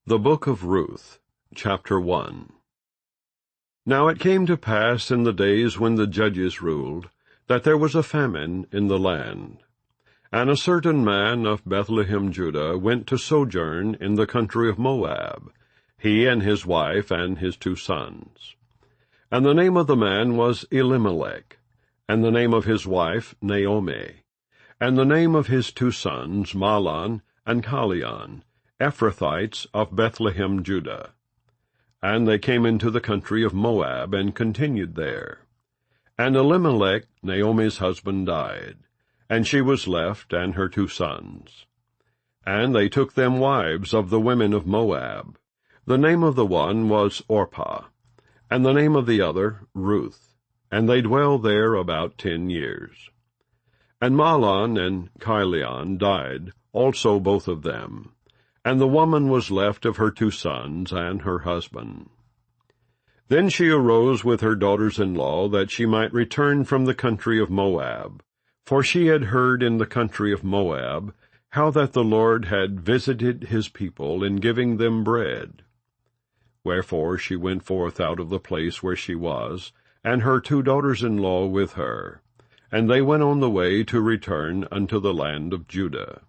The Book of Ruth, chapter 1. Now it came to pass in the days when the judges ruled, that there was a famine in the land. And a certain man of Bethlehem, Judah, went to sojourn in the country of Moab, he and his wife and his 2 sons. And the name of the man was Elimelech, and the name of his wife Naomi, and the name of his 2 sons Mahlon and Chalion, Ephrathites of Bethlehem, Judah. And they came into the country of Moab, and continued there. And Elimelech, Naomi's husband, died, and she was left, and her 2 sons. And they took them wives of the women of Moab. The name of the one was Orpah, and the name of the other Ruth, and they dwelled there about 10 years. And Mahlon and Chalion died, also both of them. And the woman was left of her 2 sons and her husband. Then she arose with her daughters-in-law, that she might return from the country of Moab. For she had heard in the country of Moab how that the Lord had visited his people in giving them bread. Wherefore she went forth out of the place where she was, and her 2 daughters-in-law with her. And they went on the way to return unto the land of Judah.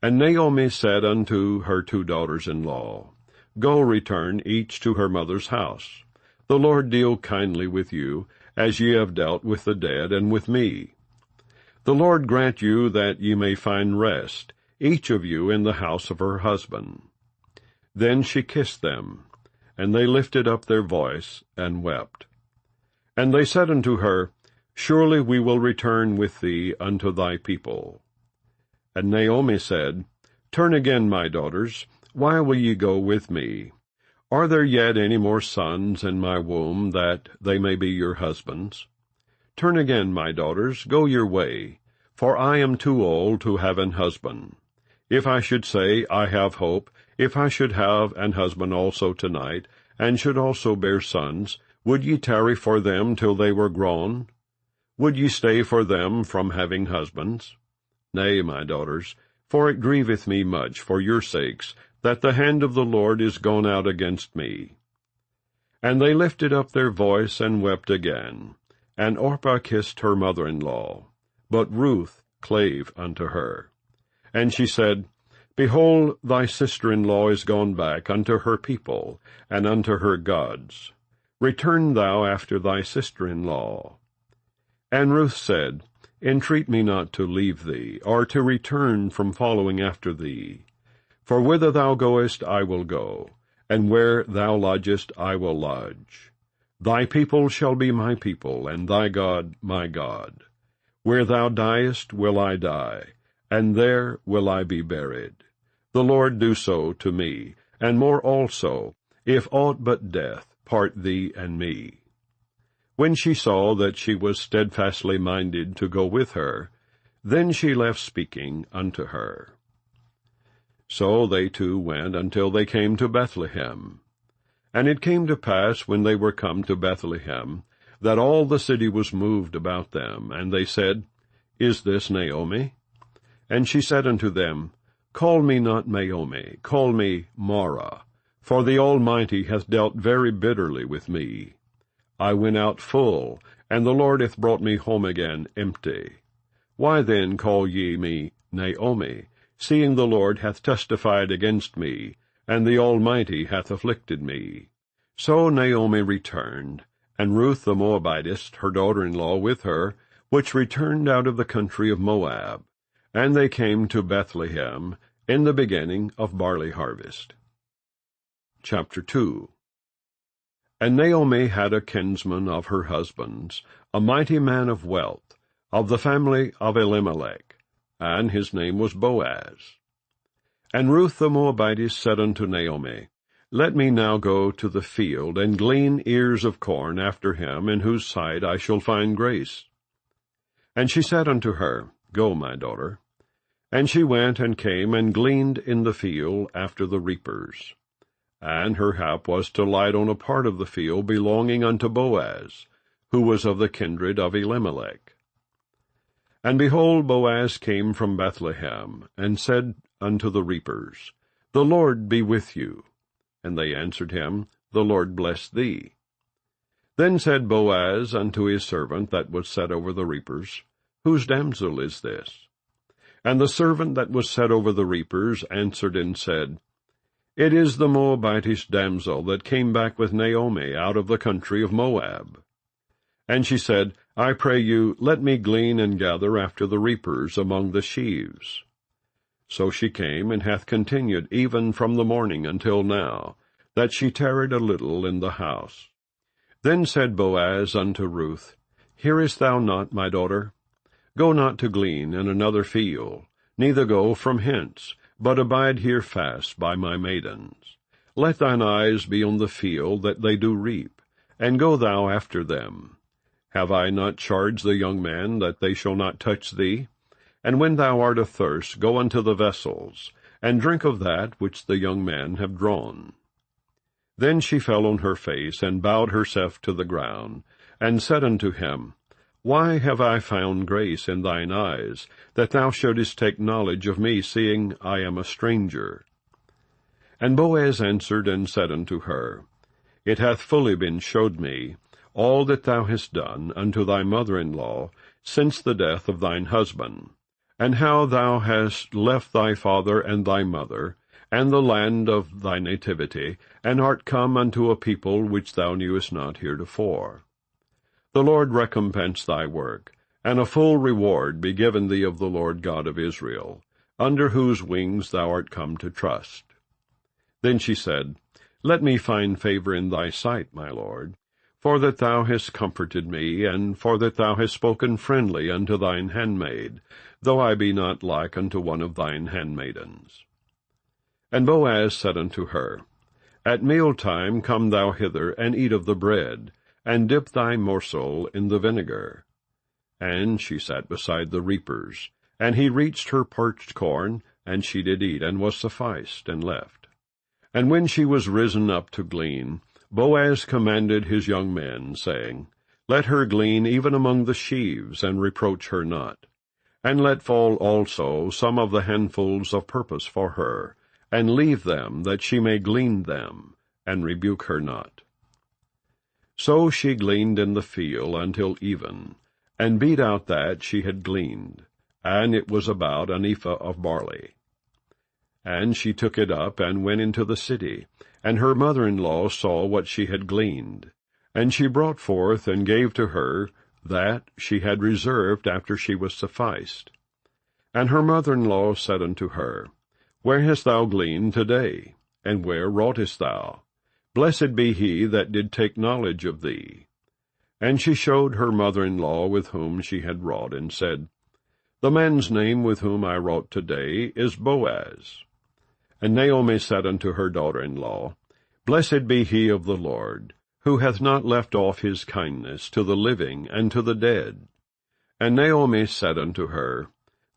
And Naomi said unto her 2 daughters-in-law, Go, return each to her mother's house. The Lord deal kindly with you, as ye have dealt with the dead and with me. The Lord grant you that ye may find rest, each of you in the house of her husband. Then she kissed them, and they lifted up their voice, and wept. And they said unto her, Surely we will return with thee unto thy people. And Naomi said, Turn again, my daughters, why will ye go with me? Are there yet any more sons in my womb, that they may be your husbands? Turn again, my daughters, go your way, for I am too old to have an husband. If I should say, I have hope, if I should have an husband also tonight, and should also bear sons, would ye tarry for them till they were grown? Would ye stay for them from having husbands? Nay, my daughters, for it grieveth me much for your sakes, that the hand of the Lord is gone out against me. And they lifted up their voice, and wept again. And Orpah kissed her mother-in-law, but Ruth clave unto her. And she said, Behold, thy sister-in-law is gone back unto her people, and unto her gods. Return thou after thy sister-in-law. And Ruth said, Entreat me not to leave thee, or to return from following after thee. For whither thou goest I will go, and where thou lodgest I will lodge. Thy people shall be my people, and thy God my God. Where thou diest will I die, and there will I be buried. The Lord do so to me, and more also, if aught but death part thee and me. When she saw that she was steadfastly minded to go with her, then she left speaking unto her. So they 2 went until they came to Bethlehem. And it came to pass, when they were come to Bethlehem, that all the city was moved about them, and they said, Is this Naomi? And she said unto them, Call me not Naomi, call me Mara, for the Almighty hath dealt very bitterly with me. I went out full, and the Lord hath brought me home again empty. Why then call ye me Naomi, seeing the Lord hath testified against me, and the Almighty hath afflicted me? So Naomi returned, and Ruth the Moabitess, her daughter-in-law, with her, which returned out of the country of Moab. And they came to Bethlehem in the beginning of barley harvest. Chapter 2. And Naomi had a kinsman of her husband's, a mighty man of wealth, of the family of Elimelech, and his name was Boaz. And Ruth the Moabitess said unto Naomi, Let me now go to the field, and glean ears of corn after him, in whose sight I shall find grace. And she said unto her, Go, my daughter. And she went and came and gleaned in the field after the reapers. And her hap was to light on a part of the field belonging unto Boaz, who was of the kindred of Elimelech. And behold, Boaz came from Bethlehem, and said unto the reapers, The Lord be with you. And they answered him, The Lord bless thee. Then said Boaz unto his servant that was set over the reapers, Whose damsel is this? And the servant that was set over the reapers answered and said, It is the Moabitish damsel that came back with Naomi out of the country of Moab. And she said, I pray you, let me glean and gather after the reapers among the sheaves. So she came, and hath continued even from the morning until now, that she tarried a little in the house. Then said Boaz unto Ruth, Hearest thou not, my daughter? Go not to glean in another field, neither go from hence, but abide here fast by my maidens. Let thine eyes be on the field that they do reap, and go thou after them. Have I not charged the young men that they shall not touch thee? And when thou art athirst, go unto the vessels, and drink of that which the young men have drawn. Then she fell on her face, and bowed herself to the ground, and said unto him, Why have I found grace in thine eyes, that thou shouldest take knowledge of me, seeing I am a stranger? And Boaz answered and said unto her, It hath fully been showed me, all that thou hast done unto thy mother-in-law since the death of thine husband, and how thou hast left thy father and thy mother, and the land of thy nativity, and art come unto a people which thou knewest not heretofore. The Lord recompense thy work, and a full reward be given thee of the Lord God of Israel, under whose wings thou art come to trust. Then she said, Let me find favor in thy sight, my Lord, for that thou hast comforted me, and for that thou hast spoken friendly unto thine handmaid, though I be not like unto one of thine handmaidens. And Boaz said unto her, At mealtime come thou hither, and eat of the bread, and dip thy morsel in the vinegar. And she sat beside the reapers, and he reached her parched corn, and she did eat, and was sufficed, and left. And when she was risen up to glean, Boaz commanded his young men, saying, Let her glean even among the sheaves, and reproach her not. And let fall also some of the handfuls of purpose for her, and leave them, that she may glean them, and rebuke her not. So she gleaned in the field until even, and beat out that she had gleaned, and it was about an ephah of barley. And she took it up, and went into the city, and her mother-in-law saw what she had gleaned. And she brought forth, and gave to her that she had reserved after she was sufficed. And her mother-in-law said unto her, Where hast thou gleaned today? And where wroughtest thou? Blessed be he that did take knowledge of thee. And she showed her mother-in-law with whom she had wrought, and said, The man's name with whom I wrought today is Boaz. And Naomi said unto her daughter-in-law, Blessed be he of the Lord, who hath not left off his kindness to the living and to the dead. And Naomi said unto her,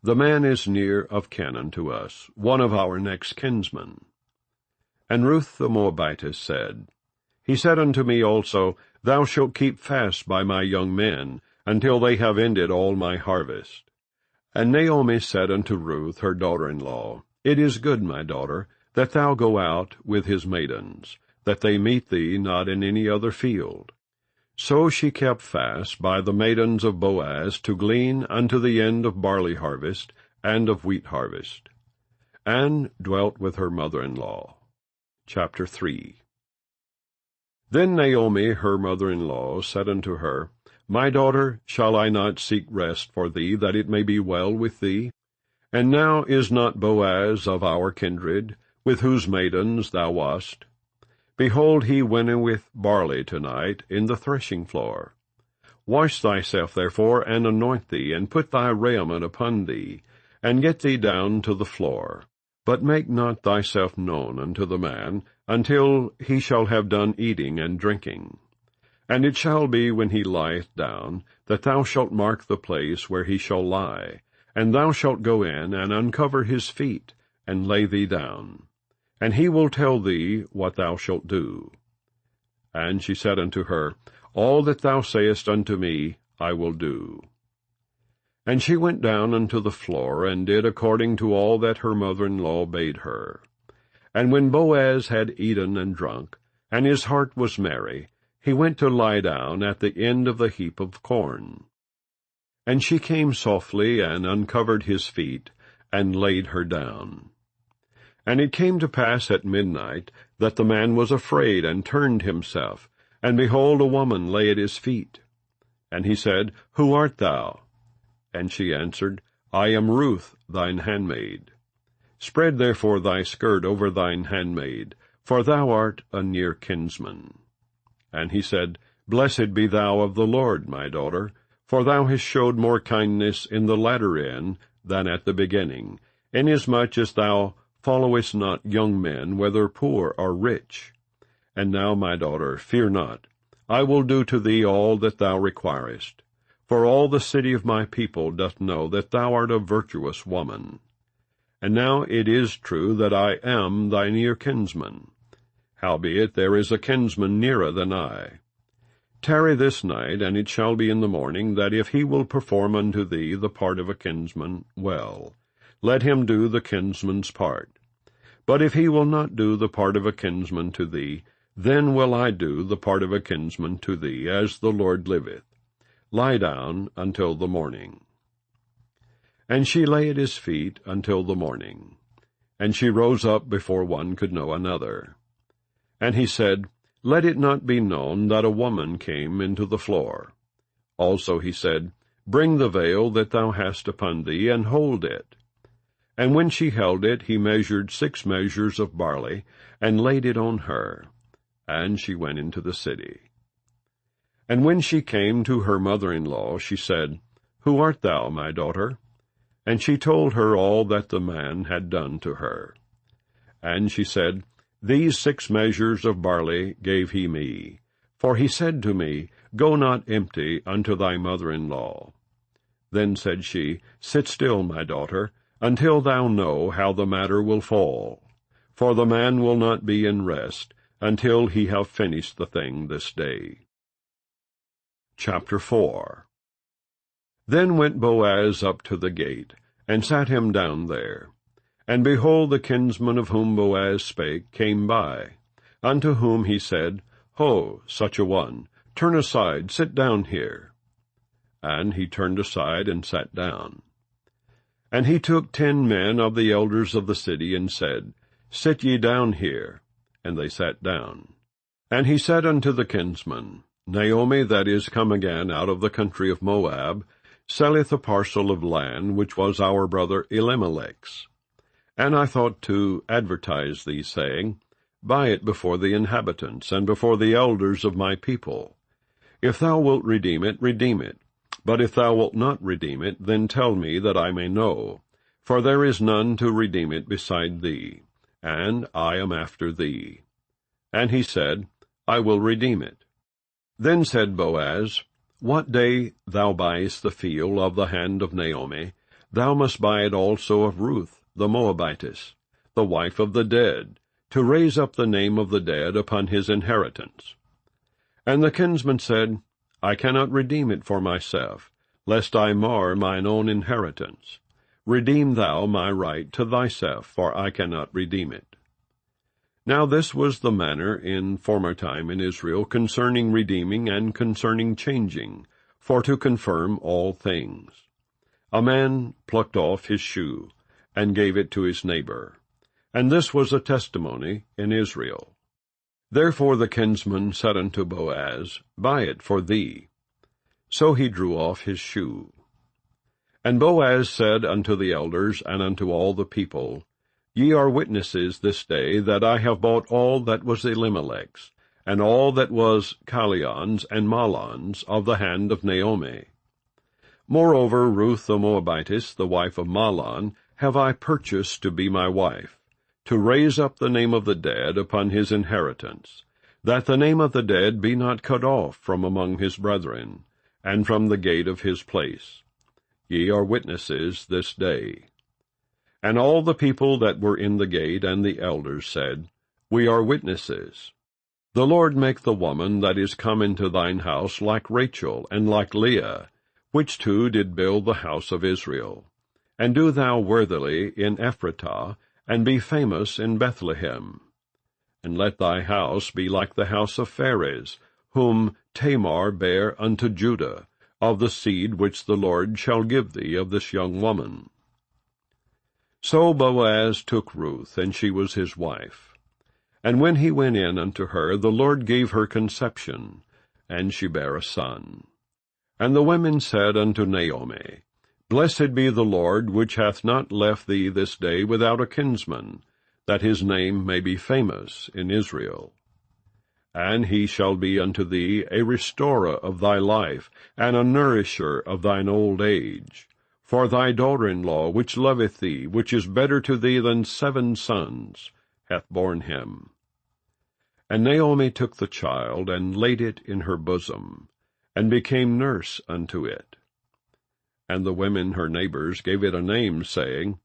The man is near of kin unto us, one of our next kinsmen. And Ruth the Moabitess said, He said unto me also, Thou shalt keep fast by my young men, until they have ended all my harvest. And Naomi said unto Ruth her daughter-in-law, It is good, my daughter, that thou go out with his maidens, that they meet thee not in any other field. So she kept fast by the maidens of Boaz to glean unto the end of barley harvest and of wheat harvest, and dwelt with her mother-in-law. Chapter 3. Then Naomi her mother-in-law said unto her, My daughter, shall I not seek rest for thee, that it may be well with thee? And now is not Boaz of our kindred, with whose maidens thou wast? Behold, he winnoweth barley tonight in the threshing floor. Wash thyself therefore, and anoint thee, and put thy raiment upon thee, and get thee down to the floor. But make not thyself known unto the man, until he shall have done eating and drinking. And it shall be, when he lieth down, that thou shalt mark the place where he shall lie, and thou shalt go in, and uncover his feet, and lay thee down. And he will tell thee what thou shalt do. And she said unto her, All that thou sayest unto me I will do. And she went down unto the floor, and did according to all that her mother-in-law bade her. And when Boaz had eaten and drunk, and his heart was merry, he went to lie down at the end of the heap of corn. And she came softly and uncovered his feet, and laid her down. And it came to pass at midnight that the man was afraid, and turned himself, and behold, a woman lay at his feet. And he said, Who art thou? And she answered, I am Ruth, thine handmaid. Spread therefore thy skirt over thine handmaid, for thou art a near kinsman. And he said, Blessed be thou of the Lord, my daughter, for thou hast showed more kindness in the latter end than at the beginning, inasmuch as thou followest not young men, whether poor or rich. And now, my daughter, fear not. I will do to thee all that thou requirest. For all the city of my people doth know that thou art a virtuous woman. And now it is true that I am thy near kinsman. Howbeit there is a kinsman nearer than I. Tarry this night, and it shall be in the morning, that if he will perform unto thee the part of a kinsman, well, let him do the kinsman's part. But if he will not do the part of a kinsman to thee, then will I do the part of a kinsman to thee, as the Lord liveth. Lie down until the morning. And she lay at his feet until the morning. And she rose up before one could know another. And he said, Let it not be known that a woman came into the floor. Also he said, Bring the veil that thou hast upon thee, and hold it. And when she held it, he measured 6 measures of barley, and laid it on her. And she went into the city. And when she came to her mother-in-law, she said, Who art thou, my daughter? And she told her all that the man had done to her. And she said, These 6 measures of barley gave he me. For he said to me, Go not empty unto thy mother-in-law. Then said she, Sit still, my daughter, until thou know how the matter will fall. For the man will not be in rest, until he have finished the thing this day. Chapter 4. Then went Boaz up to the gate, and sat him down there. And behold, the kinsman of whom Boaz spake came by, unto whom he said, Ho, such a one, turn aside, sit down here. And he turned aside and sat down. And he took 10 men of the elders of the city, and said, Sit ye down here. And they sat down. And he said unto the kinsman, Naomi, that is come again out of the country of Moab, selleth a parcel of land which was our brother Elimelech's. And I thought to advertise thee, saying, Buy it before the inhabitants, and before the elders of my people. If thou wilt redeem it, redeem it. But if thou wilt not redeem it, then tell me, that I may know. For there is none to redeem it beside thee, and I am after thee. And he said, I will redeem it. Then said Boaz, What day thou buyest the field of the hand of Naomi, thou must buy it also of Ruth the Moabitess, the wife of the dead, to raise up the name of the dead upon his inheritance. And the kinsman said, I cannot redeem it for myself, lest I mar mine own inheritance. Redeem thou my right to thyself, for I cannot redeem it. Now this was the manner in former time in Israel concerning redeeming and concerning changing, for to confirm all things. A man plucked off his shoe, and gave it to his neighbor. And this was a testimony in Israel. Therefore the kinsman said unto Boaz, Buy it for thee. So he drew off his shoe. And Boaz said unto the elders and unto all the people, Ye are witnesses this day that I have bought all that was Elimelech's, and all that was Chilion's and Mahlon's of the hand of Naomi. Moreover, Ruth the Moabitess, the wife of Mahlon, have I purchased to be my wife, to raise up the name of the dead upon his inheritance, that the name of the dead be not cut off from among his brethren, and from the gate of his place. Ye are witnesses this day. And all the people that were in the gate and the elders said, We are witnesses. The Lord make the woman that is come into thine house like Rachel and like Leah, which two did build the house of Israel. And do thou worthily in Ephratah, and be famous in Bethlehem. And let thy house be like the house of Pharez, whom Tamar bare unto Judah, of the seed which the Lord shall give thee of this young woman. So Boaz took Ruth, and she was his wife. And when he went in unto her, the Lord gave her conception, and she bare a son. And the women said unto Naomi, Blessed be the Lord, which hath not left thee this day without a kinsman, that his name may be famous in Israel. And he shall be unto thee a restorer of thy life, and a nourisher of thine old age. For thy daughter-in-law, which loveth thee, which is better to thee than 7 sons, hath borne him. And Naomi took the child, and laid it in her bosom, and became nurse unto it. And the women her neighbors gave it a name, saying,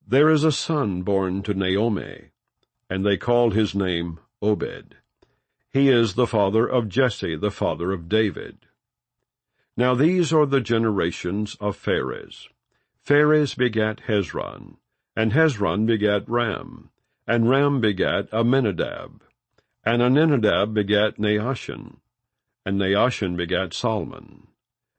There is a son born to Naomi. And they called his name Obed. He is the father of Jesse, the father of David. Now these are the generations of Pharez. Pharez begat Hezron, and Hezron begat Ram, and Ram begat Amminadab, and Amminadab begat Nahashon, and Nahashon begat Salmon.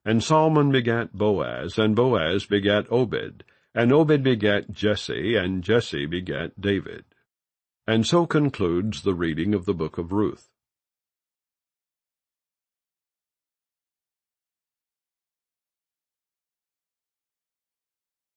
And Salmon begat Boaz, and Boaz begat Obed, and Obed begat Jesse, and Jesse begat David. And so concludes the reading of the Book of Ruth.